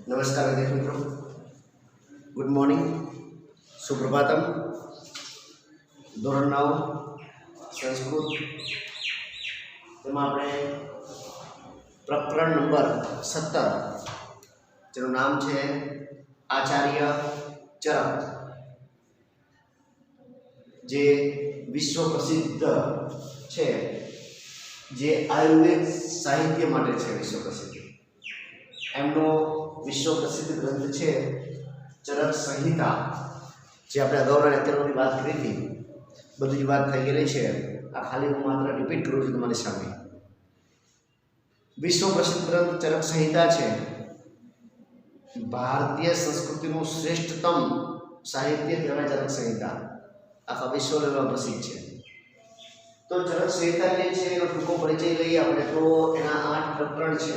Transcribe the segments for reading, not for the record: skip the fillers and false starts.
नमस्कार विद्यार्थी मित्रों, गुड मॉर्निंग, सुप्रभातम। ધોરણ 9 સંસ્કૃત તેમાં આપણે પ્રકરણ નંબર 17 જેનું નામ છે આચાર્ય ચરક, જે વિશ્વ પ્રસિદ્ધ છે, જે આયુર્વેદ સાહિત્ય માટે છે વિશ્વ પ્રસિદ્ધ. એમનો વિશ્વ પ્રસિદ્ધ ગ્રંથ છે ચરક સંહિતા, જે આપણે અગાઉના લેક્ચરોની વાત કરી હતી. બધી જ વાત થઈ ગયેલી છે, આ ખાલી હું માત્ર રિપીટ કરું છું તમારી સામે. વિશ્વ પ્રસિદ્ધ ગ્રંથ ચરક સંહિતા છે, ભારતીય સંસ્કૃતિનું શ્રેષ્ઠતમ સાહિત્ય કહેવાય ચરક સંહિતા, આખા વિશ્વ લેવલ પ્રસિદ્ધ છે. તો ચરક સંહિતા જે છે એનો ટૂંકો પરિચય લઈએ આપણે. તો એના 8 પ્રકરણ છે,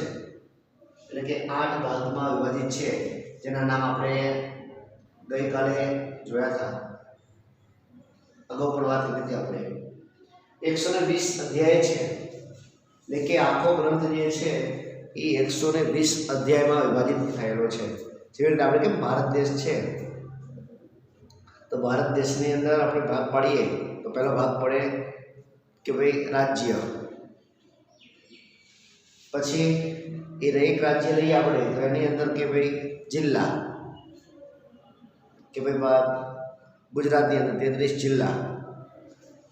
એટલે કે 8 ભાગમાં વિભાજિત છે, જેના નામ આપણે ગઈકાલે જોયા હતા, અગાઉ પણ વાત કરી હતી આપણે. 120 અધ્યાય છે, એટલે કે આખો ગ્રંથ જે છે એ 120 અધ્યાયમાં વિભાજિત થયેલો છે. જેવી રીતે આપણે કેમ ભારત દેશ છે, તો ભારત દેશની અંદર આપણે ભાગ પાડીએ તો પહેલો ભાગ પડે કે ભાઈ રાજ્ય, પછી એ એક રાજ્ય લઈએ આપણે તો એની અંદર કે ભાઈ જિલ્લા, કે ભાઈ ગુજરાતની અંદર 33 જિલ્લા,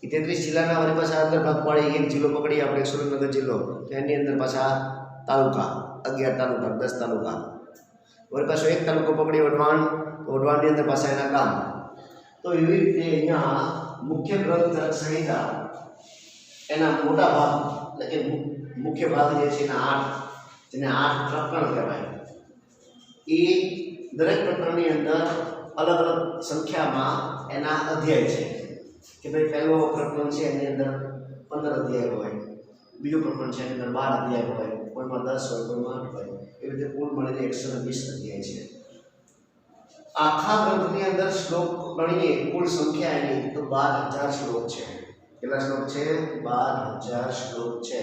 એ 33 જિલ્લાના વળી પાછા અંદર ભાગ પાડી એક જિલ્લો પકડીએ આપણે, સુરેન્દ્રનગર જિલ્લો, તો એની અંદર પાછા તાલુકા 11 તાલુકા, 10 તાલુકા. વળી પાછો એક તાલુકો પકડીએ વઢવાણ, તો વઢવાણની અંદર પાછા એના ગામ. તો એવી રીતે અહીંયા મુખ્ય ગ્રંથ ચરક સંહિતા એના મોટા ભાગ, એટલે કે મુખ્ય ભાગ જે છે એના 8, જેને 8 પ્રકરણ કહેવાય, એ દરેક પ્રકરણની અંદર અલગ અલગ સંખ્યામાં એના અધ્યાય છે. કે ભાઈ પહેલો પ્રકરણ છે એની અંદર 15 અધ્યાય હોય, બીજું પ્રકરણ છે એની અંદર 12 અધ્યાય હોય, કોઈમાં 10 હોય, કોઈમાં 8 હોય, એવી રીતે કુલ મળીને 120 અધ્યાય છે. આખા ગ્રંથની અંદર શ્લોક ગણીએ કુલ સંખ્યા એની તો 12,000 શ્લોક છે. કેટલા શ્લોક છે? 12,000 શ્લોક છે,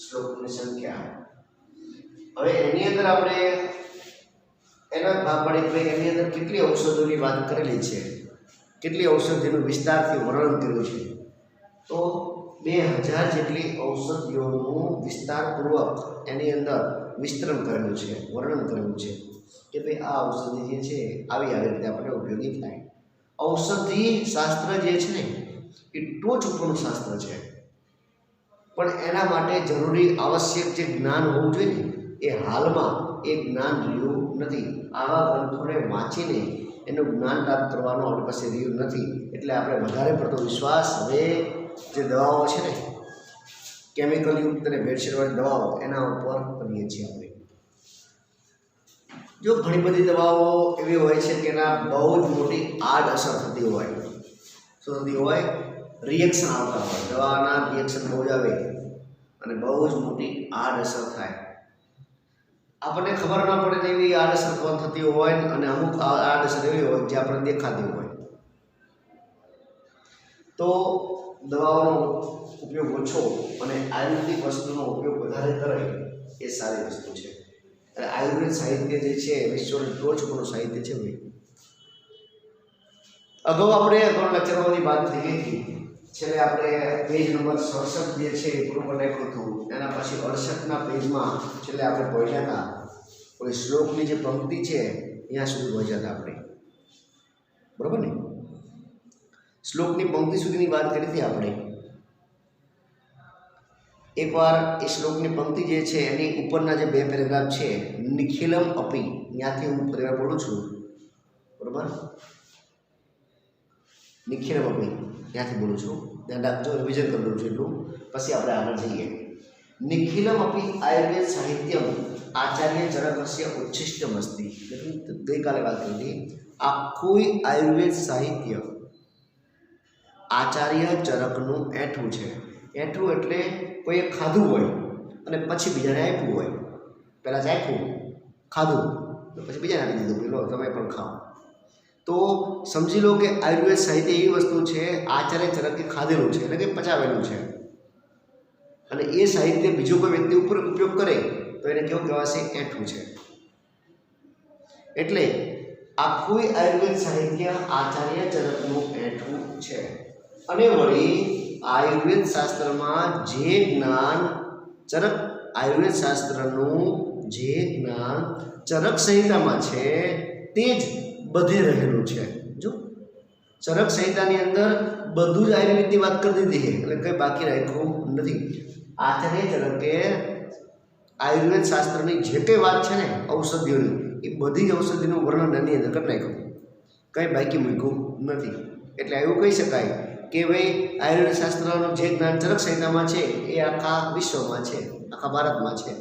શ્લોકની સંખ્યા. હવે એની અંદર આપણે એના ભાગ પાડી કે એની અંદર કેટલી ઔષધોની વાત કરેલી છે, કેટલી ઔષધિનું વિસ્તારથી વર્ણન કર્યું છે. તો 2000 જેટલી ઔષધિઓનું વિસ્તારપૂર્વક એની અંદર વિસ્તરણ કરેલું છે, વર્ણન કરેલું છે કે ભાઈ આ ઔષધિ જે છે આવી રીતે આપણને ઉપયોગી થાય. ઔષધિ શાસ્ત્ર જે છે ને એ ટોચ ઉપરનું શાસ્ત્ર છે, પણ એના માટે જરૂરી આવશ્યક જે જ્ઞાન હોવું જોઈએ ને એ હાલમાં એ જ્ઞાન રહ્યું નથી. આવા ગ્રંથોને વાંચીને એનું જ્ઞાન પ્રાપ્ત કરવાનું આપણી પાસે રહ્યું નથી. એટલે આપણે વધારે પડતો વિશ્વાસ હવે જે દવાઓ છે ને, કેમિકલયુક્ત અને ભેળસેળવાળી દવાઓ, એના ઉપર કરીએ છીએ આપણે. જો ઘણી બધી દવાઓ એવી હોય છે કે એના બહુ જ મોટી આડઅસર થતી હોય, શું થતી હોય? રિએક્શન આવતા હોય, દવાના રિએક્શન બહુ જ આવે અને બહુ જ મોટી આડઅસર થાય. આપણને ખબર ના પડે ને એવી આડઅસર થતી હોય, અને અમુક આડઅસર એવી હોય જે આપણને દેખાતી હોય. તો દવાઓનો ઉપયોગ ઓછો અને આયુર્વેદિક વસ્તુનો ઉપયોગ વધારે કરે એ સારી વસ્તુ છે. અને આયુર્વેદ સાહિત્ય જે છે વિશ્વનું ટોચ ઉપરનું સાહિત્ય છે ભાઈ. અગાઉ આપણે લેક્ચરોની વાત થઈ ગઈ હતી. છેલ્લે આપણે પેજ નંબર 67 જે છે એ પૂરું કરી નાખ્યું હતું. એના પછી 68ના પેજમાં છેલ્લે આપણે પહોંચ્યા હતા. કોઈ શ્લોકની જે પંક્તિ છે અહીંયા સુધી પહોંચ્યા હતા આપણે, બરાબર ને? શ્લોકની પંક્તિ સુધીની વાત કરી હતી આપણે. એકવાર એ શ્લોકની પંક્તિ જે છે એની ઉપરના જે 2 પેરેગ્રાફ છે, નિખિલમ અપી, ત્યાંથી હું પેરેગ્રાફ બોલું છું, બરાબર? નિખિલમ અપી ત્યાંથી બોલું છું, ધ્યાન રાખજો, રિવિઝન કરી દઉં છું એટલું, પછી આપણે આગળ જઈએ. નિખિલમ અપી આયુર્વેદ સાહિત્યમ આચાર્ય ચરકસ્ય ઉચ્છિષ્ટમ અસ્તિ. ગઈકાલે વાત કરી હતી. આખું આયુર્વેદ સાહિત્ય આચાર્ય ચરકનું એઠું છે. એઠું એટલે કોઈએ ખાધું હોય અને પછી બીજાને આપ્યું હોય. પહેલાં ચાખ્યું, ખાધું, તો પછી બીજાને આપી દીધું, પેલો તમે પણ ખાઓ. તો સમજી લો કે આયુર્વેદ સાહિત્ય એવી વસ્તુ છે આચાર્ય ચરકે ખાધેલું છે, એટલે કે પચાવેલું છે, અને એ સાહિત્ય બીજો કોઈ વ્યક્તિ ઉપર ઉપયોગ કરે તો એને કેવું કહેવાશે? એઠું છે. એટલે આખું આયુર્વેદ સાહિત્ય આચાર્ય ચરકનું એઠું છે। અને વળી આયુર્વેદ શાસ્ત્રમાં જે જ્ઞાન ચરક આયુર્વેદ શાસ્ત્રનું જે જ્ઞાન ચરક સંહિતામાં છે તે જ બધે રહેલું છે। જો ચરક સંહિતાની અંદર બધું જ આયુર્વેદની વાત કરી દીધી છે, એટલે કંઈ બાકી રાખ્યું નથી। આચાર્ય ચરકે આયુર્વેદ શાસ્ત્રની જે કંઈ વાત છે ને ઔષધિઓની, એ બધી જ ઔષધિનું વર્ણન એની અંદર કરી નાખ્યું, કંઈ બાકી મૂક્યું નથી। એટલે એવું કહી શકાય કે ભાઈ આયુર્વેદ શાસ્ત્રનું જે જ્ઞાન ચરક સંહિતામાં છે એ આખા વિશ્વમાં છે, આખા ભારતમાં છે,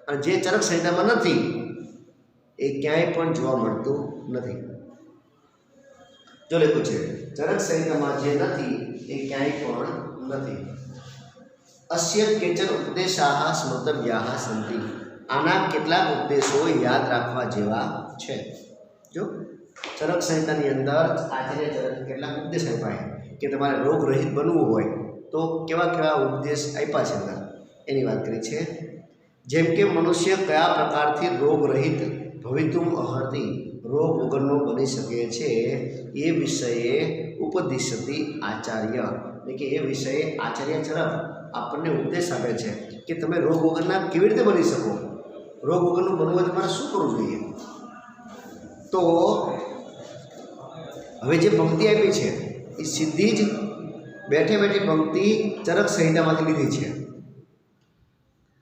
અને જે ચરક સંહિતામાં નથી એ ક્યાંય પણ જોવા મળતું નથી। જો લખ્યું છે ચરક સંહિતામાં જે નથી એ ક્યાંય પણ નથી। અસ્ય કેચન ઉપદેશાહ સ્મૃતવ્યાહ સંતિ, આના કેટલાક ઉપદેશો યાદ રાખવા જેવા છે। જો ચરક સંહિતાની અંદર આચાર્ય ચરકે કેટલાક ઉપદેશ આપ્યા કે તમારે રોગ રહિત બનવું હોય તો કેવા કેવા ઉપદેશ આપ્યા છે અંદર એની વાત કરી છે। જેમ કે મનુષ્ય કયા પ્રકારથી રોગ રહિત ભવિતુમ અહર્તિ, રોગ વગરનો બની શકે છે, એ વિષયે ઉપદિશતી આચાર્ય, એટલે કે એ વિષયે આચાર્ય ચરક આપણને ઉપદેશ આપે છે કે તમે રોગ વગરના કેવી રીતે બની શકો, રોગ વગરનું બનવું હોય તમારે શું કરવું જોઈએ। તો હવે જે પંક્તિ આપી છે એ સીધી જ બેઠે બેઠી પંક્તિ ચરક સંહિતામાંથી લીધી છે।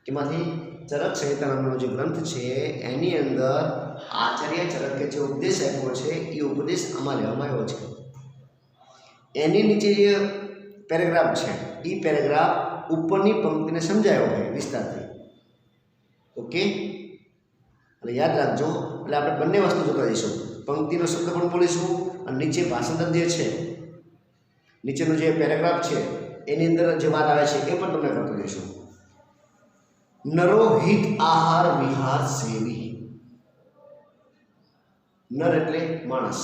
એમાંથી ચરક સંહિતા નામનો જે ગ્રંથ છે એની અંદર આચાર્ય ચરકે જે ઉપદેશ આપ્યો છે એ ઉપદેશ આમાં લેવામાં આવ્યો છે। એની નીચે જે પેરેગ્રાફ છે એ પેરેગ્રાફ ઉપરની પંક્તિને સમજાયો હોય વિસ્તારથી। ઓકે, એટલે યાદ રાખજો। એટલે આપણે બંને વસ્તુ જોતા જઈશું, પંક્તિનો શબ્દ પણ બોલીશું અને નીચે ભાષાંતર જે છે, નીચેનો જે પેરેગ્રાફ છે એની અંદર જે વાત આવે છે એ પણ તમને કરતો જઈશું। નરો હિત આહાર વિહાર સેવી, નર એટલે માણસ।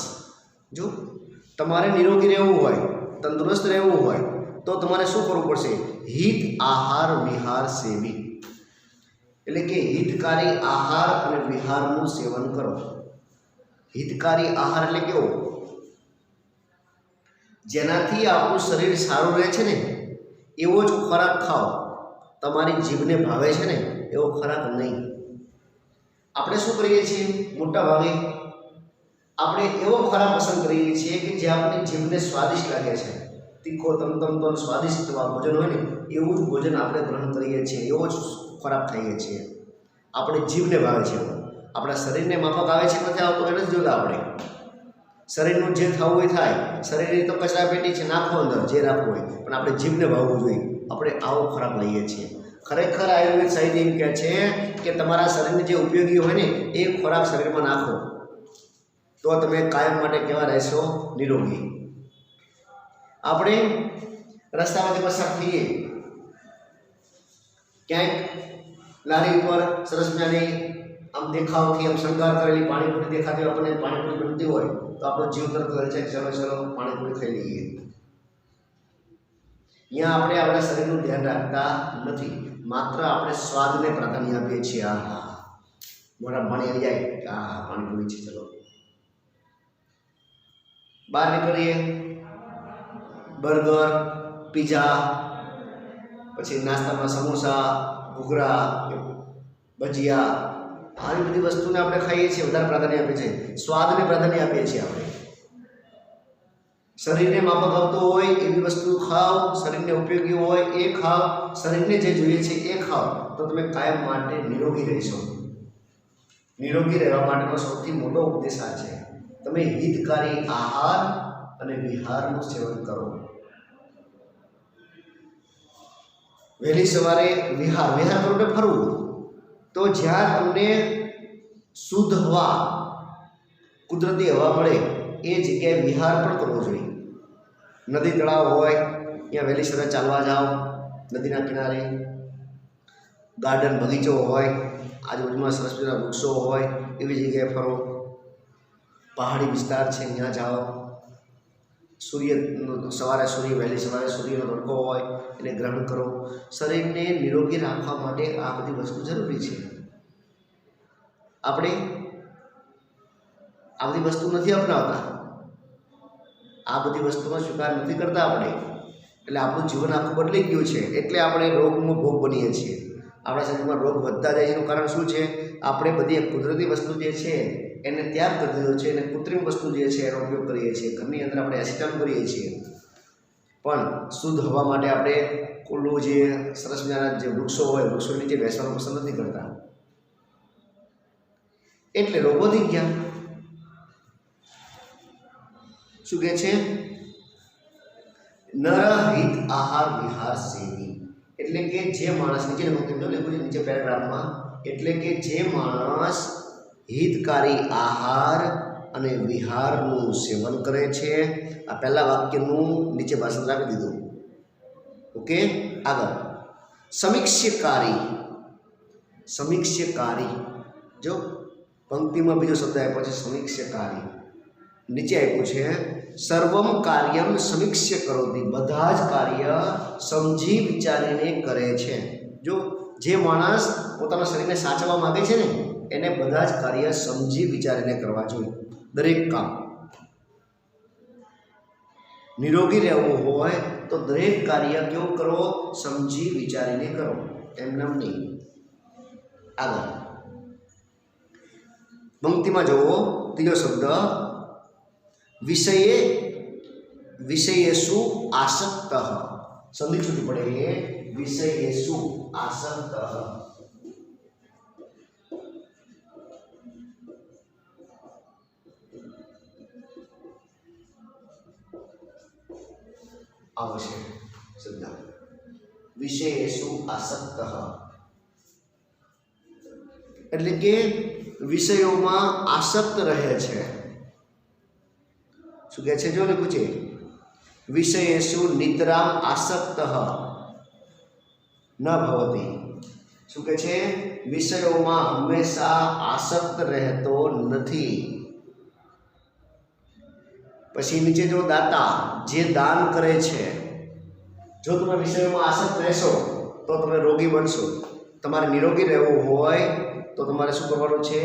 જો તમારે નિરોગી રહેવું હોય, તંદુરસ્ત રહેવું હોય તો તમારે શું કરવું પડશે? હિત આહાર વિહાર સેવી, એટલે કે હિતકારી આહાર અને વિહારનું સેવન કરો। હિતકારી આહાર એટલે કેવો? જેનાથી આપણું શરીર સારું રહે છે ને એવો જ ખોરાક ખાઓ। તમારી જીભને ભાવે છે ને એવો ખોરાક નહીં। આપણે શું કરીએ છીએ? મોટા ભાગે આપણે એવો ખોરાક પસંદ કરીએ છીએ કે જે આપણી જીભને સ્વાદિષ્ટ લાગે છે, તીખો તમતમતો સ્વાદિષ્ટ ભોજન હોય ને એવું જ ભોજન આપણે ગ્રહણ કરીએ છીએ, એવો જ ખોરાક ખાઈએ છીએ, આપણે જીભને ભાવે છે। આપણા શરીરને માફક આવે છે નથી આવતો એને જ જોતા આપણે, શરીરનું જે થવું હોય થાય, શરીરની તો કચરા પેટી છે, નાખો અંદર જે રાખવું હોય, પણ આપણે જીભને ભાવવું જોઈએ, આપણે આવો ખોરાક લઈએ છીએ। ખરેખર આયુર્વેદ સાહિત્ય એમ કહે છે કે તમારા શરીરને જે ઉપયોગી હોય ને એ ખોરાક શરીરમાં નાખો તો તમે કાયમ માટે કેવા રહેશો? નિરોગી। આપણે રસ્તામાંથી પસાર થઈએ, ક્યાંક લારી ઉપર સરસ મજાની આમ દેખાવથી આમ શણગાર કરેલી પાણીપુરી દેખાતી હોય, આપણને પાણીપુરી બનતી હોય તો આપણો જીવ તરત કરે છે ચલો ચલો પાણીપુરી ખાઈ લઈએ। અહીંયા આપણે આપણા શરીરનું ધ્યાન રાખતા નથી, માત્ર આપણે સ્વાદને પ્રાધાન્ય આપીએ છીએ। આહા, મોઢામાં પાણી આવી જાય, આહા પાણીપુરી છે ચલો। બહાર નીકળીએ, બર્ગર, પીઝા, પછી નાસ્તામાં સમોસા, ઘૂઘરા, ભજીયા, આવી બધી વસ્તુને આપણે ખાઈએ છીએ, વધારે પ્રાધાન્ય આપીએ છીએ, સ્વાદને પ્રાધાન્ય આપીએ છીએ। આપણે શરીરને માફક આવતું હોય એવી વસ્તુ ખાઓ, શરીરને ઉપયોગી હોય એ ખાઓ, શરીરને જે જોઈએ છે એ ખાઓ તો તમે કાયમ માટે નિરોગી રહેશો। નિરોગી રહેવા માટેનો સૌથી મોટો ઉપદેશ આ છે, તમે હિતકારી આહાર અને વિહારનું સેવન કરો। વહેલી સવારે વિહાર કરો એટલે ફરવું, તો જ્યાં તમને શુદ્ધ હવા, કુદરતી હવા મળે એ જગ્યાએ વિહાર પણ કરવો જોઈએ। નદી તળાવ હોય ત્યાં વહેલી સવારે ચાલવા જાઓ, નદીના કિનારે, ગાર્ડન બગીચો હોય, આજુબાજુમાં સરસ મજાના વૃક્ષો હોય એવી જગ્યાએ ફરો, પહાડી વિસ્તાર છે ત્યાં જાઓ, સવારે વહેલી સવારે સૂર્યનો તડકો હોય એને ગ્રહણ કરો। શરીરને નિરોગી રાખવા માટે આ બધી વસ્તુ જરૂરી છે। આપણે આ બધી વસ્તુ નથી અપનાવતા, આ બધી વસ્તુનો સ્વીકાર નથી કરતા આપણે, એટલે આપણું જીવન આખું બદલી ગયું છે. એટલે આપણે રોગનો ભોગ બનીએ છીએ. આપણા શરીરમાં રોગ વધતા જાય એનું કારણ શું છે? આપણે બધી કુદરતી વસ્તુ જે છે એને ત્યાગ કરી દીધો છે અને કૃત્રિમ વસ્તુ જે છે એનો ઉપયોગ કરીએ છીએ. ઘરની અંદર આપણે એસી ચાલુ કરીએ છીએ, પણ શુદ્ધ હવા માટે આપણે ખુલ્લું જે સરસ મજાના જે વૃક્ષો હોય વૃક્ષો નીચે બેસવાનું પસંદ નથી કરતા, એટલે રોગો થઈ ગયા. શું કહે છે? નરહિત આહાર વિહાર સેવી, એટલે કે જે માણસ નીચે લખ્યું છે નીચે પેરેગ્રાફમાં, એટલે કે જે માણસ હિતકારી આહાર અને વિહારનું સેવન કરે છે. આ પહેલા વાક્યનું નીચે ભાષણ રાખી દીધું. ઓકે, આગળ સમીક્ષાકારી. સમીક્ષાકારી, જો પંક્તિમાં બીજો શબ્દ આપ્યો છે સમીક્ષાકારી. નીચે આપ્યું છે સર્વમ કાર્યમ સમીક્ષ્ય કરોતિ, બધા જ કાર્ય સમજી વિચારીને કરે છે. જો જે માણસ પોતાના શરીરને સાચવવા માંગે છે ને એને બધા જ કાર્ય સમજી વિચારીને કરવા જોઈએ. દરેક કામ નિરોગી રહેવું હોય તો દરેક કાર્ય કેવું કરો? સમજી વિચારીને કરો, એમ નહીં. આગળ પંક્તિમાં જુઓ ત્રીજો શબ્દ વિષયે વિષયેષુ આસક્ત. સંધિ છૂટી પડે. વિષયેષુ આસક્ત. આવશે શબ્દ વિષયેષુ આસક્ત, એટલે કે વિષયોમાં આસક્ત રહે છે. શું કહે છે? જો લખ્યું છે વિષયેષુ નિતરામ આસક્ત ન ભવતિ. શું કહે છે? વિષયોમાં હંમેશા આસક્ત રહેતો નથી. પછી નીચે જો દાતા, જે દાન કરે છે. જો તમે વિષયોમાં આસક્ત રહેશો તો તમે રોગી બનશો. તમારે નિરોગી રહેવું હોય તો તમારે શું કરવાનું છે?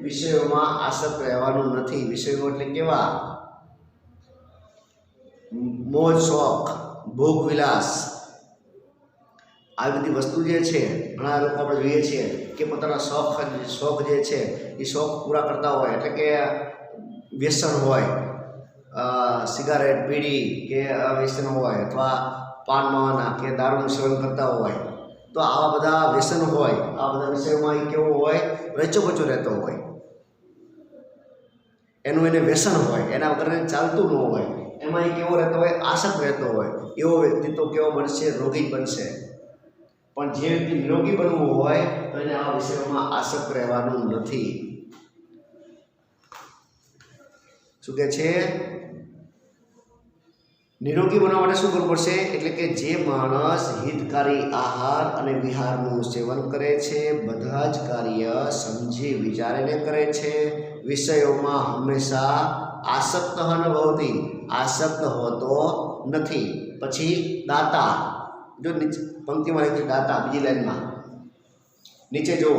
વિષયોમાં આસક્ત રહેવાનું નથી. વિષયો એટલે કેવા? મોજ શોખ, ભોગ વિલાસ, આવી બધી વસ્તુ જે છે. ઘણા લોકો આપણે જોઈએ છીએ કે પોતાના શોખ જે છે એ શોખ પૂરા કરતા હોય, એટલે કે વ્યસન હોય, સિગારેટ, બીડી કે વ્યસન હોય, અથવા પાન માવાના કે દારૂનું સેવન કરતા હોય. તો આવા બધા વ્યસન હોય, આ બધા વિષયોમાં એ કેવો હોય? રચોબચો રહેતો હોય. એનું એને વ્યસન હોય, એના વગર ચાલતું ન હોય. એમાં એ કેવો રહેતો હોય? આસક્ત રહેતો હોય. એવો વ્યક્તિ તો કેવો બનશે? રોગી બનશે. પણ જે વ્યક્તિ નિરોગી બનવું હોય તો એને આ વિષયોમાં આસક્ત રહેવાનું નથી. શું કહે છે? નિરોગી બનવા માટે શું કરવું પડશે? એટલે કે જે માણસ હિતકારી આહાર અને વિહારનું સેવન કરે છે, બધા જ કાર્ય સમજી વિચારીને કરે છે, વિષયોમાં હંમેશા આસક્ત ન ભવતી, આસક્ત હોતો નથી. પછી દાતા, જો નીચે પંક્તિમાં લખ્યું દાતા, બીજી લાઈનમાં નીચે જો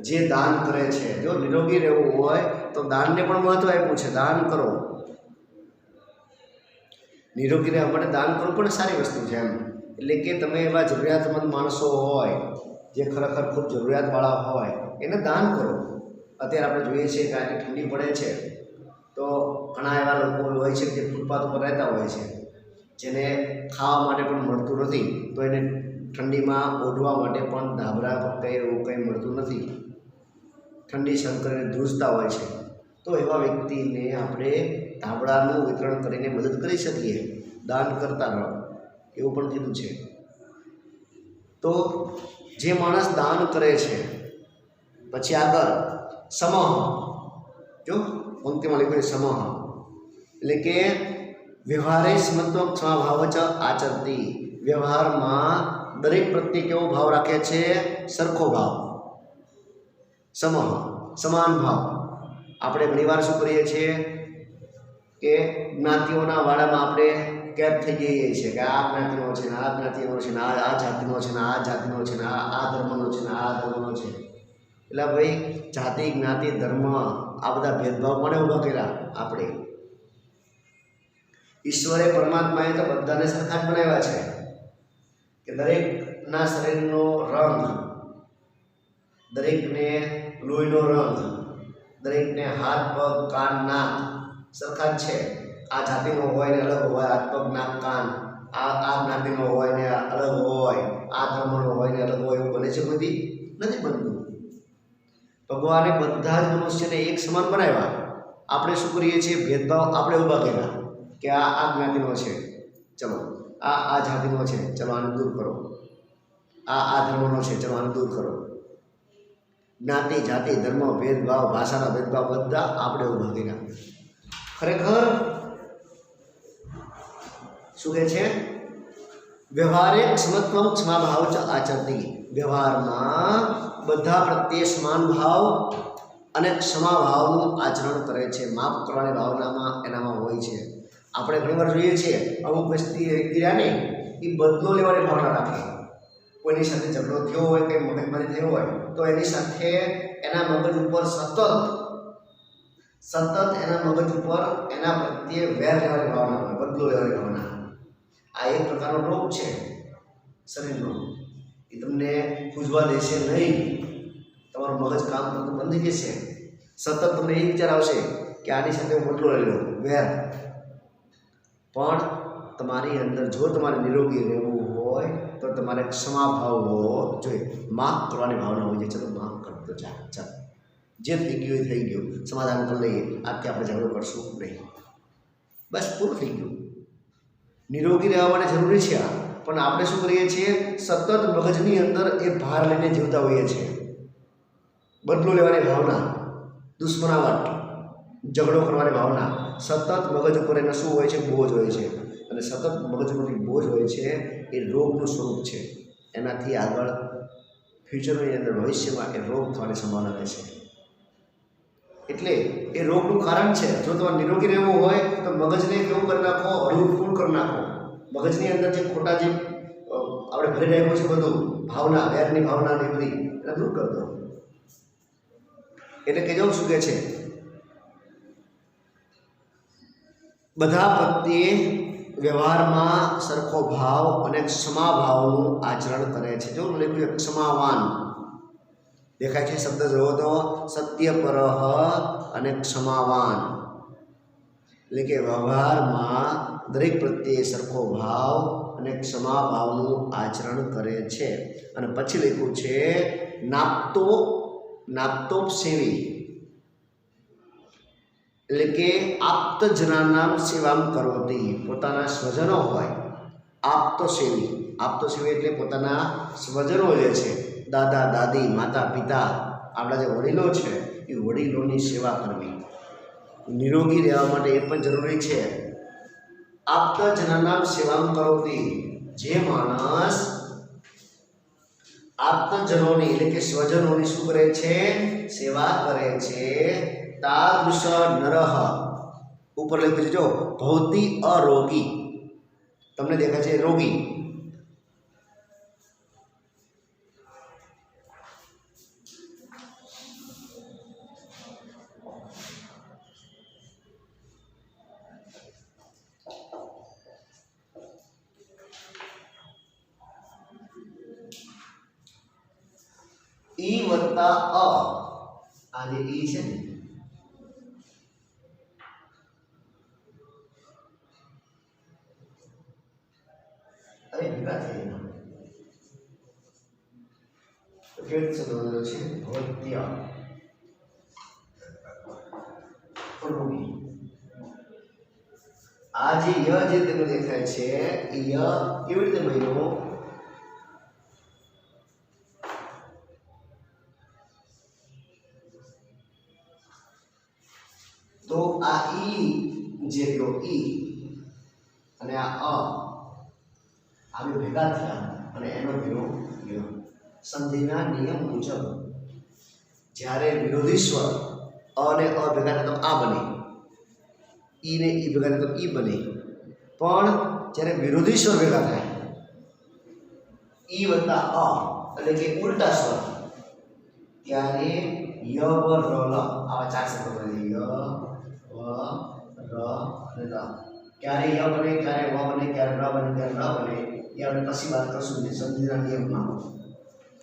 જે દાન કરે છે. જો નિરોગી રહેવું હોય તો દાનને પણ મહત્વ આપ્યું છે. દાન કરો. નિરોગી રહેવા માટે દાન કરવું પણ સારી વસ્તુ છે એમ. એટલે કે તમે એવા જરૂરિયાતમંદ માણસો હોય જે ખરેખર ખૂબ જરૂરિયાતવાળા હોય એને દાન કરો. અત્યારે આપણે જોઈએ છીએ કે આટલી ઠંડી પડે છે તો ઘણા એવા લોકો હોય છે જે ફૂટપાથ ઉપર રહેતા હોય છે, જેને ખાવા માટે પણ મળતું નથી, તો એને ઠંડીમાં ઓઢવા માટે પણ ધાબળા કંઈ એવું કંઈ મળતું નથી. ઠંડી સહન કરીને ધ્રુજતા હોય છે. તો એવા વ્યક્તિને આપણે ધાબળાનું વિતરણ કરીને મદદ કરી શકીએ, દાન કરતા રહો, એવું પણ કીધું છે. તો જે માણસ દાન કરે છે, પછી આગળ સમહ, જો પંક્તિમાં લખ્યું છે સમહ, એટલે કે વ્યવહારે સ્મત્વ ક્ષમાભાવ ચ આચરતી. વ્યવહારમાં દરેક પ્રત્યે કેવો ભાવ રાખે છે? સરખો ભાવ, સમહ, સમાન ભાવ. આપણે ઘણીવાર શું કરીએ છીએ કે જ્ઞાતિઓના વાડામાં આપણે કેદ થઈ જઈએ છીએ કે આ જ્ઞાતિનો છે ને આ જ્ઞાતિનો છે ને આ જાતિનો છે ને આ જાતિનો છે ને આ ધર્મનો છે ને આ ધર્મનો છે. એટલે ભાઈ જાતિ જ્ઞાતિ ધર્મ આ બધા ભેદભાવ કોને ઊભા કર્યા? આપણે. ઈશ્વરે પરમાત્માએ તો બધાને સરખા જ બનાવ્યા છે કે દરેકના શરીરનો રંગ, દરેકને લોહીનો રંગ, દરેકને હાથ પગ કાન નાક સરખા જ છે. આ જાતિનો હોય ને અલગ હોય, હાથ પગ નાક કાન, આ જ્ઞાતિનો હોય ને અલગ હોય, આ ધર્મનો હોય ને અલગ હોય, એવું બને છે? બધી નથી બનતું. ભગવાને બધા જ મનુષ્યને એક સમાન બનાવ્યા. આપણે શું કરીએ છીએ? ભેદભાવ આપણે ઊભા કર્યા કે આ જ્ઞાતિનો છે, ચલો આ જાતિનો છે, ચલો આને દૂર કરો, આ ધર્મનો છે, ચલો આને દૂર કરો. જ્ઞાતિ જાતિ ધર્મ ભેદભાવ ભાષાના ભેદભાવ બધા આપણે ઊભા કર્યા. ખરેખર શું કહે છે? વ્યવહારે ક્ષમત્વમ ક્ષમા ભાવ ચ આચરતી. વ્યવહારમાં બધા પ્રત્યે સમાન ભાવ અને ક્ષમા ભાવનું આચરણ કરે છે. માફ કરવાની ભાવનામાં એનામાં હોય છે. આપણે ઘણીવાર જોઈએ છીએ અમુક વ્યક્તિ ને એ બદલો લેવાની ભાવના રાખે. કોઈની સાથે ઝઘડો થયો હોય, કંઈ મગજમારી થયો હોય તો એની સાથે એના મગજ ઉપર સતત એના મગજ ઉપર એના પ્રત્યે વેર લેવાની ભાવના હોય, બદલો લેવાની ભાવના. આ એક પ્રકારનો રોગ છે શરીરનો. એ તમને પૂજવા દેશે નહીં. તમારું મગજ કામ કરતું બંધ થઈ જશે. સતત તમને એ વિચાર આવશે કે આની સાથે હું બદલો લઈ લઉં, વેર. પણ તમારી અંદર જો તમારે નિરોગી રહેવું હોય તો તમારે ક્ષમા ભાવ હોવો જોઈએ. માફ કરવાની ભાવના હોવી જોઈએ. ચલો માફ કરતો જા, ચાલ જે થઈ ગયું એ થઈ ગયું, સમાધાન કરી લઈએ, આજથી આપણે ઝઘડો કરશું નહીં, બસ પૂરું થઈ ગયું. નિરોગી રહેવા માટે જરૂરી છે આ. પણ આપણે શું કરીએ છીએ? સતત મગજની અંદર એ ભાર લઈને જીવતા હોઈએ છીએ. બદલો લેવાની ભાવના, દુશ્મનાવટ, ઝઘડો કરવાની ભાવના, સતત મગજ ઉપર એનો શું હોય છે? બોજ હોય છે. અને સતત મગજ ઉપરથી બોજ હોય છે એ રોગનું સ્વરૂપ છે. એનાથી આગળ ફ્યુચરની અંદર ભવિષ્યમાં એ રોગ થવાની સંભાવના રહેશે. એટલે એ રોગનું કારણ છે. જો તમારે નિરોગી રહેવું હોય તો મગજને કેવું કરી નાખો? હળવું કરી નાખો. મગજની અંદર જે ખોટા જે આપણે ભરી રહ્યું છે બધું ભાવના, વેરની ભાવના ને બધી એને દૂર કરી દો. એટલે કહેજો શું કહે છે? બધા પ્રત્યે વ્યવહારમાં સરખો ભાવ અને ક્ષમા ભાવનું આચરણ કરે છે. જો લખ્યું છે ક્ષમાવાન, દેખાય છે શબ્દ જોવો તો, સત્યપરહ અને ક્ષમાવાન. એટલે કે વ્યવહારમાં દરેક પ્રત્યે સરખો ભાવ અને ક્ષમા ભાવનું આચરણ કરે છે. અને પછી લખ્યું છે નાપ્તોપસેવી, એટલે કે આપ્તજનાનામ સેવામ કરોતી. પોતાના સ્વજનો હોય આપ્તસેવી. આપ્તસેવી એટલે પોતાના સ્વજનો જે છે, દાદા દાદી માતા પિતા, આપણા જે વડીલો છે એ વડીલોની સેવા કરવી. નિરોગી રહેવા માટે એ પણ જરૂરી છે. આપ્તજનાનામ સેવામ કરોતી. જે માણસ આપ્તજનોની એટલે કે સ્વજનોની શું કરે છે? સેવા કરે છે. તાદૃશ નરહ, ઉપર લખ્યું છે જો ભૌતિ અરોગી. તમને દેખાય છે રોગી. ઈ વત્તા અ, આ જે ઈ છે ને ભેગા થઈ કેવી શબ્દ છે? ભૌત્ય અરોગી. આ જે ય જે તમને દેખાય છે એ ય કેવી રીતે બન્યો? તો આ ઈ જે રહ્યો ઈ અને આ આ બે ભેગા થયા અને એનો ભેગો ય. સંધિના નિયમ મુજબ જ્યારે વિરોધી સ્વર અને અ ભેગા થાય તો આ બને, ઈ ને ઈ ભેગા થાય તો ઈ બને. પણ જ્યારે વિરોધી સ્વર ભેગા થાય ઈ વત્તા અ એટલે કે ઉલટા સ્વર, ત્યારે ય વ ર લ આવા ચાર શબ્દો બને છે ય વ ર અને લ ક્યારે ય બને ક્યારે વ બને ક્યારે ર બને ક્યારે લ બને એ આપણે પછી વાત કરશું જે સંધિના નિયમમાં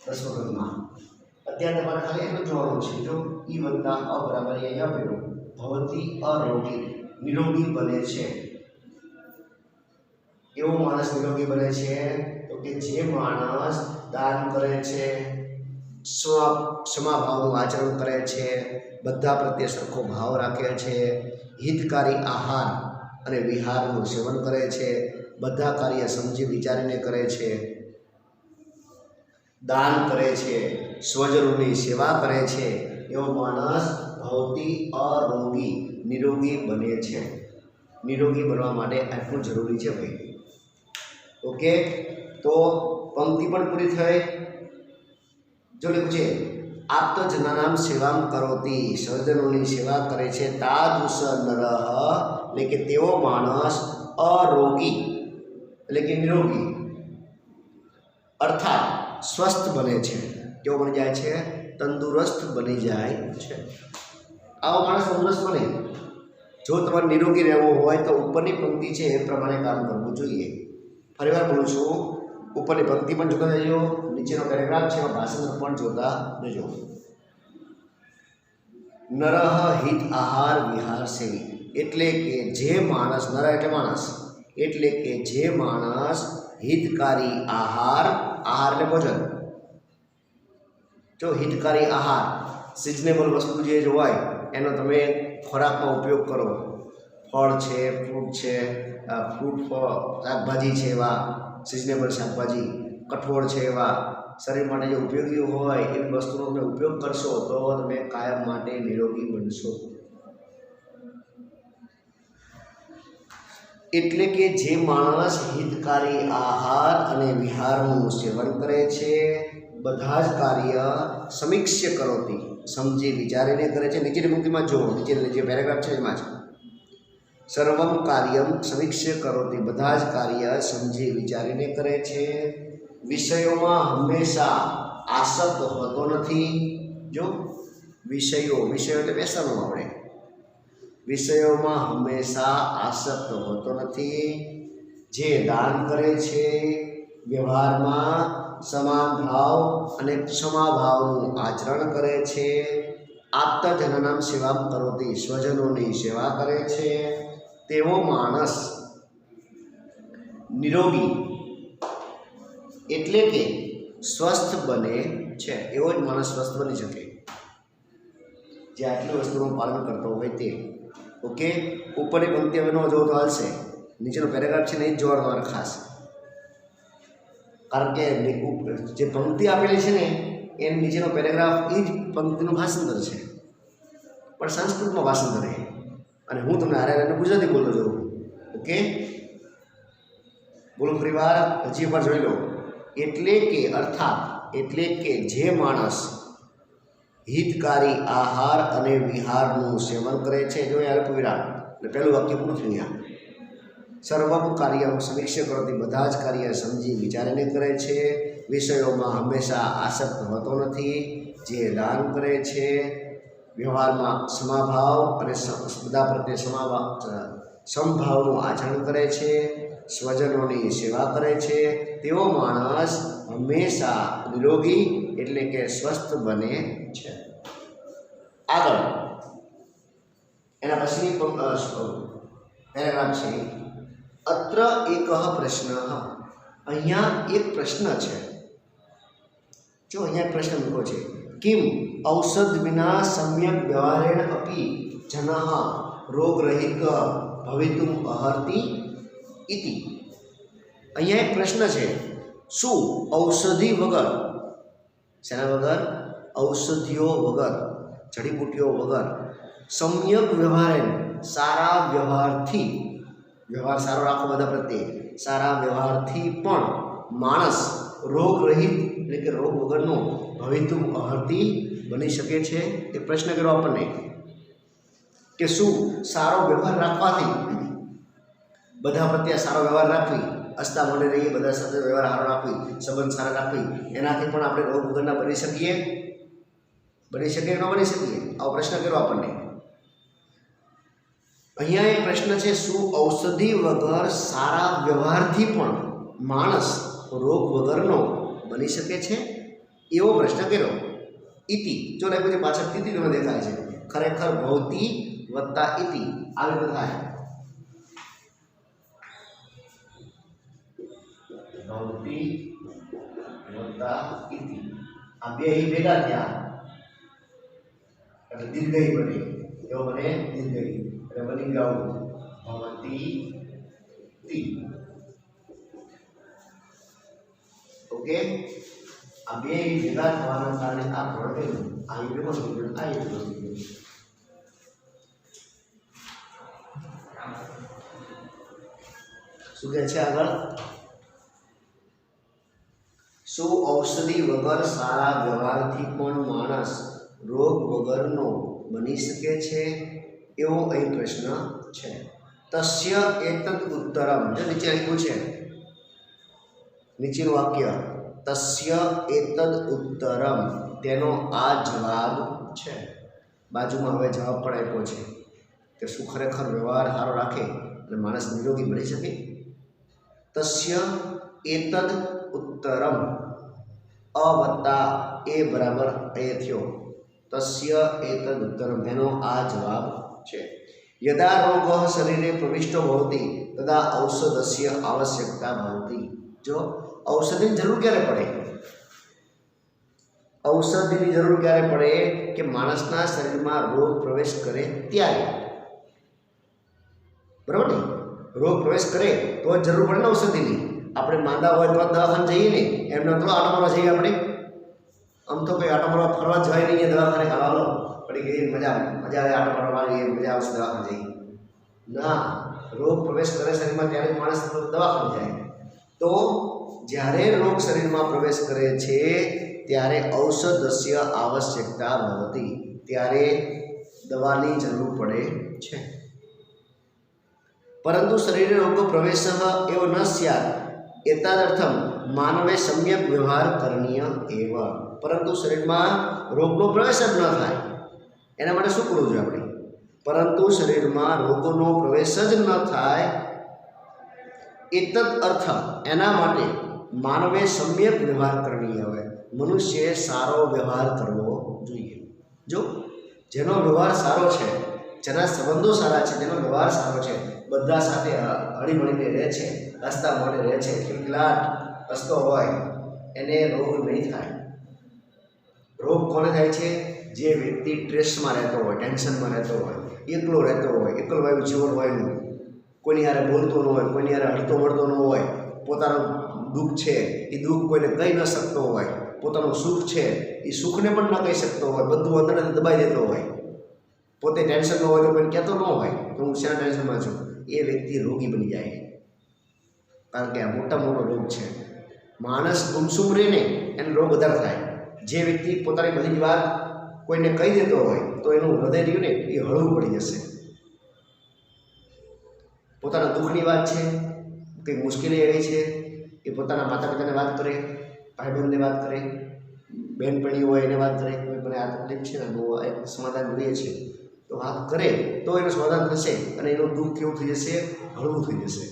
10 વખતમાં અત્યારે તમારે ખાલી એટલું જોવાનું છે જો ઈ વત્તા અ બરાબર ય પેલું ભવતી અરોગી નિરોગી બને છે એવો માણસ નિરોગી બને છે તો કે જે માણસ દાન કરે છે સમભાવનું આચરણ કરે છે બધા પ્રત્યે સરખો ભાવ રાખે છે હિતકારી આહાર અને વિહારનું સેવન કરે છે બધા કાર્ય સમજી વિચારીને કરે છે દાન કરે છે સ્વજનોની સેવા કરે છે એવો માણસ ભૌતિક અરોગી નિરોગી બને છે નિરોગી બનવા માટે આટલું જરૂરી છે ભાઈ ઓકે તો પંક્તિ પણ પૂરી થઈ જો લખ્યું છે આપ્તજનાનામ સેવામ કરોતી સર્જનોની સેવા કરે છે તાદૃશ નરઃ એટલે કે તેવો માણસ અરોગી એટલે કે નિરોગી અર્થાત સ્વસ્થ બને છે કેવો બની જાય છે તંદુરસ્ત બની જાય છે આવો માણસ તંદુરસ્ત બને જો તમારે નિરોગી રહેવું હોય તો ઉપરની પંક્તિ છે એ પ્રમાણે કામ કરવું જોઈએ ફરીવાર બોલું છું ઉપરની પંક્તિ પણ જોતા જજો નીચેનો પેરેગ્રાફ છે ભાષાંતર પણ જોતા જજો નરહ હિત આહાર વિહાર સેવી એટલે કે જે માણસ નર એટલે માણસ એટલે કે જે માણસ હિતકારી આહાર એટલે ભોજન જો હિતકારી આહાર સિઝનેબલ વસ્તુ જે હોય એનો તમે ખોરાકમાં ઉપયોગ કરો ફળ છે ફ્રૂટ શાકભાજી છે એવા સિઝનેબલ શાકભાજી કઠોળ છે એવા શરીર માટે જે ઉપયોગી હોય એવી વસ્તુનો તમે ઉપયોગ કરશો તો તમે કાયમ માટે નિરોગી બનશો એટલે કે જે માણસ હિતકારી આહાર અને વિહારનું સેવન કરે છે બધા જ કાર્ય સમીક્ષ્ય કરોતી સમજી વિચારીને કરે છે નીચેની પંક્તિમાં જો નીચે જે પેરેગ્રાફ છે એમાં જ સર્વમ કાર્યમ સમીક્ષ્ય કરોતી બધા જ કાર્ય સમજી વિચારીને કરે છે વિષયોમાં હંમેશા આસક્ત હોતો નથી જો વિષયો એટલે વ્યસનો આપણે વિષયોમાં હંમેશા આસક્ત હોતો નથી જે દાન કરે છે વ્યવહારમાં સમાન ભાવ અને ક્ષમાભાવનું આચરણ કરે છે આપ્તજનનામ સેવા કરોતી સ્વજનોની સેવા કરે છે તેવો માણસ નિરોગી એટલે કે સ્વસ્થ બને છે એવો જ માણસ સ્વસ્થ બની શકે જે આટલી વસ્તુનું પાલન કરતો હોય તે ઓકે ઉપરની પંક્તિ હવે ન જોવો તો હાલશે નીચેનો પેરેગ્રાફ છે ને એ જ જોવાનો તમારે ખાસ કારણ કે જે પંક્તિ આપેલી છે ને એ નીચેનો પેરેગ્રાફ એ જ પંક્તિનું ભાષાંતર છે પણ સંસ્કૃતમાં ભાષાંતર છે અને હું તમને હારે ગુજરાતી બોલતો જાઉં ઓકે બોલો ફરી વાર હજી એકવાર જોઈ લો એટલે કે અર્થાત એટલે કે જે માણસ હિતકારી આહાર અને વિહારનું સેવન કરે છે જો યાર વિરામ એટલે પહેલું વાક્ય પૂરું થયું અહીંયા સર્વમ કાર્ય સમીક્ષા કરતી બધા જ કાર્ય સમજી વિચારીને કરે છે વિષયોમાં હંમેશા આસક્ત હોતો નથી જે દાન કરે છે વ્યવહારમાં સમાભાવ અને બધા પ્રત્યે સમભાવનું આચરણ કરે છે સ્વજનોની સેવા કરે છે તેવો માણસ હંમેશા નિરોગી એટલે કે સ્વસ્થ બને છે આગળ એના પછીની પેરેગ્રાફ છે અત્ર એક પ્રશ્ન અહીંયા એક પ્રશ્ન છે જો અહીંયા પ્રશ્ન મૂકો છે કિમ ઔષધ વિના સમ્યક વ્યવહારેણ અપી જનઃ રોગરહિત ભવિતુમ અહર્તિ ઇતિ અહીંયા એક પ્રશ્ન છે શું ઔષધિ વગર શેના વગર ઔષધિઓ વગર જડીબુટીઓ વગર સમ્યક વ્યવહારેણ સારા વ્યવહારથી વ્યવહાર સારો રાખો બધા પ્રત્યે સારા વ્યવહારથી પણ માણસ રોગરહિત એટલે કે રોગ વગરનો ભવિતુમ અહર્તિ બની શકે છે એ પ્રશ્ન કર્યો આપણને કે શું સારો વ્યવહાર રાખવાથી બધા પ્રત્યે સારો વ્યવહાર રાખવી હસતા મોઢે રહીએ બધા સાથે વ્યવહાર સારો રાખવી સંબંધ સારા રાખવી એનાથી પણ આપણે રોગ વગરના બની શકીએ બની શકે ન બની શકીએ? આવો પ્રશ્ન કર્યો આપણને. અહીંયા એક પ્રશ્ન છે, શું ઔષધિ વગર સારા વ્યવહારથી પણ માણસ રોગ વગરનો બની શકે છે? એવો પ્રશ્ન કર્યો. ઇતિ જો લખ્યું છે પાછળ તિથિ તમને દેખાય છે, ખરેખર ભૌતિ વત્તા ઇતિ આવી રીતે થાય. ભૌતિ વત્તા ઇતિ આ બે ભેગા થયા એટલે દીર્ઘઈ બને. કેવો બને? દીર્ઘઈ. એટલે બની ગયું ભવતી તિ. ઓકે, આ બે ભેગા થવાના કારણે આ ભણેલું આ યુનિવર્સ આ યુનિવર્સ. શું કહે છે આગળ? શું ઔષધિ વગર સારા વ્યવહારથી પણ માણસ રોગ વગરનો બની શકે છે? એવો અહીં પ્રશ્ન છે. તસ્ય એતદ ઉત્તરમ, જો નીચે લખ્યું છે નીચેનું વાક્ય, તસ્ય એતદ ઉત્તરમ, તેનો આ જવાબ છે. બાજુમાં હવે જવાબ પણ આપ્યો છે કે શું ખરેખર વ્યવહાર સારો રાખે અને માણસ નિરોગી બની શકે? તસ્ય એતદ ઉત્તરમ, અ વત્તા એ બરાબર એ થયો. તસ્ય એતદ ઉત્તરમ, તેનો આ જવાબ છે. યદા રોગ શરીરે પ્રવિષ્ટો ભવતી તદા ઔષધસ્ય આવશ્યકતા ભવતી. જો ઔષધિની જરૂર ક્યારે પડે? ઔષધિની જરૂર ક્યારે પડે? કે માણસના શરીરમાં રોગ પ્રવેશ કરે ત્યારે. બરાબર ને? રોગ પ્રવેશ કરે તો જ જરૂર પડે ને ઔષધિની. આપણે માંદા હોય તો દવાખાને જઈએ ને, એમને તો આટો મારવા જઈએ આપણે. આમ તો કંઈ આટો મારવા ફરવા જવાય નહીં, દવાખાને ખાવાનો પડી ગઈ મજા આવે આટો મારવા મજા આવશે દવાખાને જઈએ. ના, રોગ પ્રવેશ કરે શરીરમાં ત્યારે માણસ દવાખાને જાય. તો જ્યારે રોગ શરીરમાં પ્રવેશ કરે છે ત્યારે ઔષધસ્ય આવશ્યકતા ભવતી, ત્યારે દવાની જરૂર પડે છે. પરંતુ શરીરે રોગો પ્રવેશ એવો ન સ્યાત એતાદર્થમ માનવે સમ્યક વ્યવહાર કરણીય એવ. પરંતુ શરીરમાં રોગનો પ્રવેશ જ ન થાય એના માટે શું કરવું જોઈએ આપણે? પરંતુ શરીરમાં રોગોનો પ્રવેશ જ ન થાય એતદ અર્થ, એના માટે માનવે સમ્યક વ્યવહાર કરણીય હોય, મનુષ્યએ સારો વ્યવહાર કરવો જોઈએ. જો જેનો વ્યવહાર સારો છે, જેના સંબંધો સારા છે, જેનો વ્યવહાર સારો છે, બધા સાથે હળીમળીને રહે છે, હસતા મોઢે રહે છે, ખિલખિલાટ હસતો હોય, એને રોગ નહીં થાય. રોગ કોને થાય છે? જે વ્યક્તિ સ્ટ્રેસમાં રહેતો હોય, ટેન્શનમાં રહેતો હોય, એકલો રહેતો હોય, એકલવાયું જીવન હોય, કોઈની હારે બોલતો ન હોય, કોઈની હારે હળતો મળતો ન હોય, પોતાનું દુઃખ છે એ દુઃખ કોઈને કહી ન શકતો હોય, પોતાનું સુખ છે એ સુખને પણ ન કહી શકતો હોય, બધું અંદર દબાઈ દેતો હોય, પોતે ટેન્શનમાં હોય તો કોઈને કહેતો ન હોય તો હું શા ટેન્શનમાં છું, એ વ્યક્તિ રોગી બની જાય. કારણ કે આ મોટો રોગ છે. માણસ ગુમસુમ રહીને એને રોગ વધારે થાય. જે વ્યક્તિ પોતાની બધી જ વાત કોઈને કહી દેતો હોય તો એનું હૃદય રહ્યું ને એ હળવું પડી જશે. પોતાના દુઃખની વાત છે, કંઈ મુશ્કેલી આવી છે, એ પોતાના માતા પિતાને વાત કરે, ભાઈબંધને વાત કરે, બહેનપણી હોય એને વાત કરે, કોઈ મને આ તકલીફ છે ને બહુ એક સમાધાન જોઈએ છે, તો વાત કરે તો એનું સમાધાન થશે અને એનું દુઃખ કેવું થઈ જશે? હળવું થઈ જશે.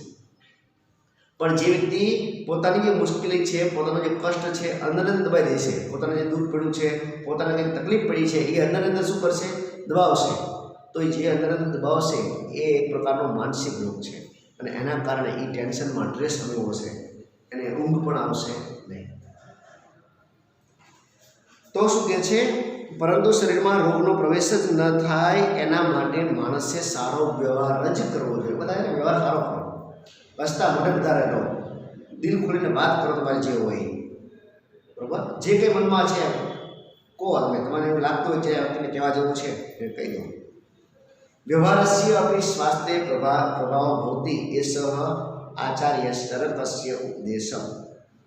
પણ જે વ્યક્તિ પોતાની જે મુશ્કેલી છે, પોતાનો જે કષ્ટ છે અંદર અંદર દબાઈ દેશે, પોતાને જે દુઃખ પડ્યું છે, પોતાને કંઈક તકલીફ પડી છે, એ અંદર અંદર શું કરશે? દબાવશે. તો એ જે અંદર અંદર દબાવશે એ એક પ્રકારનો માનસિક રોગ છે અને એના કારણે એ ટેન્શનમાં સ્ટ્રેસ અનુભવશે, એને ઊંઘ પણ આવશે નહીં. તો શું કહે છે? પરંતુ શરીરમાં રોગનો પ્રવેશ જ ન થાય એના માટે માણસે સારો વ્યવહાર જ કરવો જોઈએ. બધા વ્યવહાર સારો કરો, હસતા મોઢે બધા રહેલો, દિલ ખોલીને વાત કરો તમારે જે હોય, બરાબર? જે કંઈ મનમાં છે કહો. તમે તમારે એવું લાગતું હોય છે તમે કહેવા જેવું છે એ કહી દો. વ્યવહારસ્ય અપી સ્વાસ્થ્ય પ્રભાવ ભવતી એષ આચાર્ય શરતસ્ય ઉપદેશ.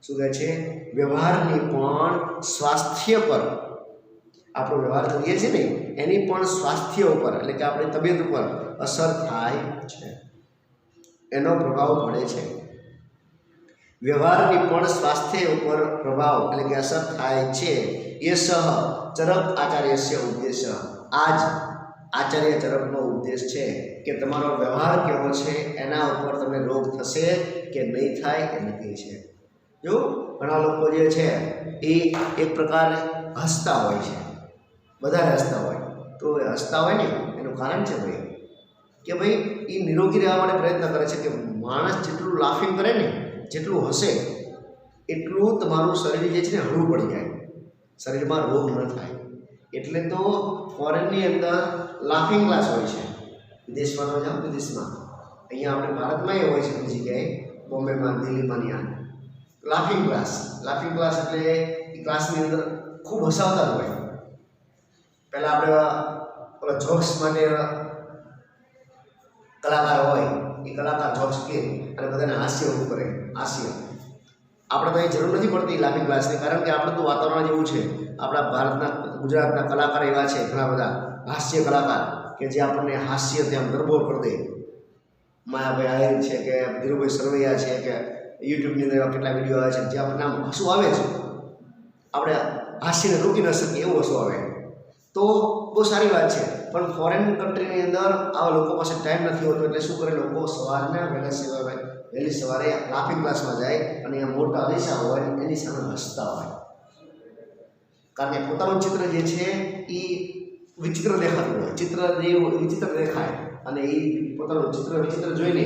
શું કહે છે? વ્યવહારની પણ સ્વાસ્થ્ય પર, આપણો વ્યવહાર કરીએ છીએ ને એની પણ સ્વાસ્થ્ય ઉપર એટલે કે આપણી તબિયત ઉપર અસર થાય છે, એનો પ્રભાવ પડે છે. વ્યવહારની પણ સ્વાસ્થ્ય ઉપર પ્રભાવ એટલે કે અસર થાય છે। એ સહ ચરક આચાર્યસ્ય ઉદ્દેશ્ય, આ જ આચાર્ય ચરકનો ઉદ્દેશ છે કે તમારો વ્યવહાર કેવો છે એના ઉપર તમને રોગ થશે કે નહીં થાય એ નક્કી છે। જો ઘણા લોકો જે છે એ એક પ્રકારે હસતા હોય છે, વધારે હસતા હોય, તો એ હસતા હોય ને એનું કારણ છે ભાઈ કે ભાઈ એ નિરોગી રહેવા માટે પ્રયત્ન કરે છે કે માણસ જેટલું લાફિંગ કરે ને, જેટલું હસે એટલું તમારું શરીર જે છે ને હળવું પડી જાય, શરીરમાં રોગ ન થાય। એટલે તો ફોરેનની અંદર લાફિંગ ક્લાસ હોય છે, વિદેશમાં તો જાઓ વિદેશમાં, અહીંયા આપણે ભારતમાં એ હોય છે બીજી જગ્યાએ, બોમ્બેમાં, દિલ્હીમાં, ત્યાં લાફિંગ ક્લાસ એટલે એ ક્લાસની અંદર ખૂબ હસાવતા જ હોય। પહેલાં આપણે ઓલા જોક્સ માટે કલાકાર હોય, એ કલાકાર જોક્સ કહે અને બધાને હાસ્ય ઊભું કરે, હાસ્ય। આપણે તો અહીં જરૂર નથી પડતી લાફિંગ ક્લાસની, કારણ કે આપણું તો વાતાવરણ જેવું છે। આપણા ભારતના, ગુજરાતના કલાકાર એવા છે ઘણા બધા હાસ્ય કલાકાર કે જે આપણને હાસ્ય ત્યાં તરબોળ કરી દે। માયાભાઈ આહિર છે કે ધીરુભાઈ સરવૈયા છે કે યુટ્યુબની અંદર એવા કેટલા વિડીયો આવે છે જે આપણને આમ હસવું આવે છે, આપણે હાસ્યને રોકી ન શકીએ એવું હસવું આવે, તો બહુ સારી વાત છે। પણ ફોરેન કન્ટ્રીની અંદર આવા લોકો પાસે ટાઈમ નથી હોતો, એટલે શું કરે લોકો સવારના વહેલી સવારે લાફિંગ ક્લાસમાં જાય અને અહીંયા મોટા અરીસા હોય એની સામે હસતા હોય, કારણ કે પોતાનું ચિત્ર જે છે એ વિચિત્ર દેખાતું હોય, ચિત્ર જે વિચિત્ર દેખાય અને એ પોતાનું વિચિત્ર જોઈને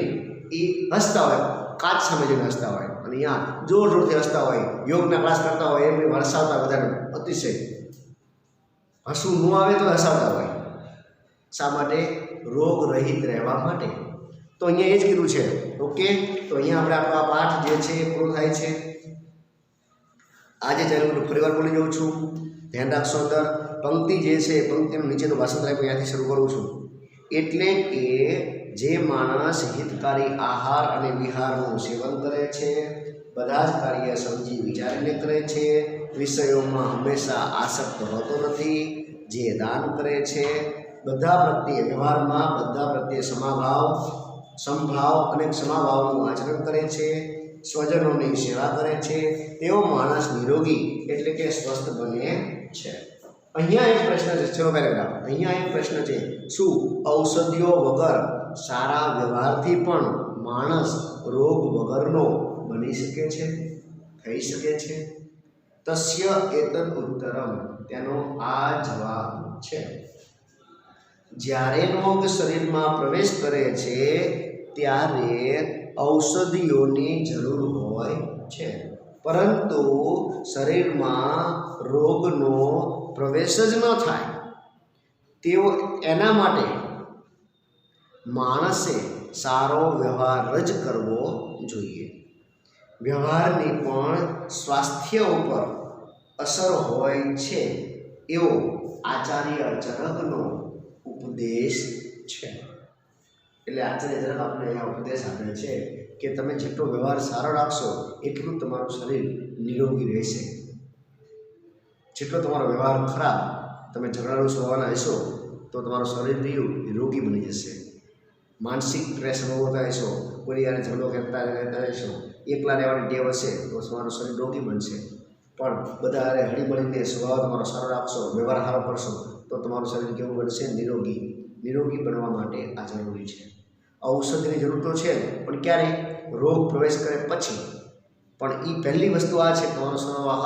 એ હસતા હોય, કાચ સામે જઈને હસતા હોય અને અહીંયા જોર જોરથી હસતા હોય, યોગના ક્લાસ કરતા હોય એમને હસાવતા બધાને અતિશય હસવું ન આવે તો હસાવતા હોય। શા માટે? રોગ રહિત રહેવા માટે। તો અહીંયા એ જ કીધું છે। ઓકે, તો અહીંયા આપણે આપણો આ પાઠ જે છે એ પૂરો થાય છે। આજે ચાલો હું ફરીવાર બોલી જાઉં છું, ધ્યાન રાખશો। અંદર પંક્તિ જે છે એ પંક્તિનું નીચેનું ભાષાંતર અહીંયાથી શરૂ કરું છું। એટલે કે જે માણસ હિતકારી આહાર અને વિહારનું સેવન કરે છે, બધા જ કાર્ય સમજી વિચારીને કરે છે, વિષયોમાં હંમેશા આસક્ત હોતો નથી, જે દાન કરે છે, બધા પ્રત્યે વ્યવહારમાં બધા પ્રત્યે સમભાવ અને ક્ષમાભાવનું આચરણ કરે છે, સ્વજનોની સેવા કરે છે, તેવો માણસ નિરોગી એટલે કે સ્વસ્થ બને છે। અહીંયા એક પ્રશ્ન છે, ચલો પેરેગ્રાફ, અહીંયા એક પ્રશ્ન છે, શું ઔષધિઓ વગર સારા વ્યવહારથી પણ માણસ રોગ વગરનો બની શકે છે, થઈ શકે છે? તસ્ય એતદ ઉત્તરમ, તેનો આ જવાબ છે। જ્યારે રોગ શરીરમાં પ્રવેશ કરે છે ત્યારે ઔષધિઓની જરૂર હોય છે, પરંતુ શરીરમાં રોગનો પ્રવેશ જ ન થાય તેઓ એના માટે માણસે સારો વ્યવહાર જ કરવો જોઈએ। વ્યવહારની પણ સ્વાસ્થ્ય ઉપર અસર હોય છે એવો આચાર્ય ચરકનો ઉપદેશ છે। એટલે આચાર્ય ચરક આપણે અહીંયા ઉપદેશ આપે છે કે તમે જેટલો વ્યવહાર સારો રાખશો એટલું તમારું શરીર નિરોગી રહેશે। જેટલો તમારો વ્યવહાર ખરાબ, તમે ઝઘડાળુ સ્વભાવના હશો તો તમારું શરીર રોગી બની જશે। માનસિક સ્ટ્રેસ અનુભવતા હશો, કોઈ યારે ઝઘડો કરતા રહેતા હશો, એકલા રહેવાની ટેવ હશે તો તમારું શરીર રોગી બનશે। પણ બધા હારે હળીમળીને સ્વભાવ તમારો સારો રાખશો, વ્યવહાર સારો કરશો તો તમારું શરીર કેવું બનશે? નિરોગી બનવા માટે આ જરૂરી છે। ઔષધિની જરૂર તો છે પણ ક્યારે? રોગ પ્રવેશ કરે પછી। પણ એ પહેલી વસ્તુ આ છે, તમારો સ્વભાવ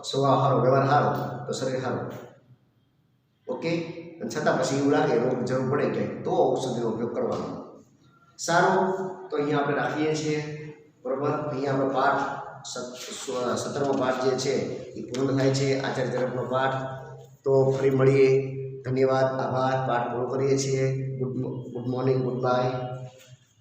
સારો, વ્યવહાર સારો તો શરીર સારું। ઓકે, છતાં પછી એવું લાગે રોગ જરૂર પડે કે તો ઔષધિનો ઉપયોગ કરવાનો। સારું, તો અહીંયા આપણે રાખીએ છીએ, બરાબર। અહીંયા આપણો પાઠ 17મો પાઠ જે છે એ પૂર્ણ થાય છે, આચાર્ય ચરકનો પાઠ। તો ફરી મળીએ, ધન્યવાદ, આભાર। પાઠ પૂરો કરીએ છીએ। Good morning, good bye.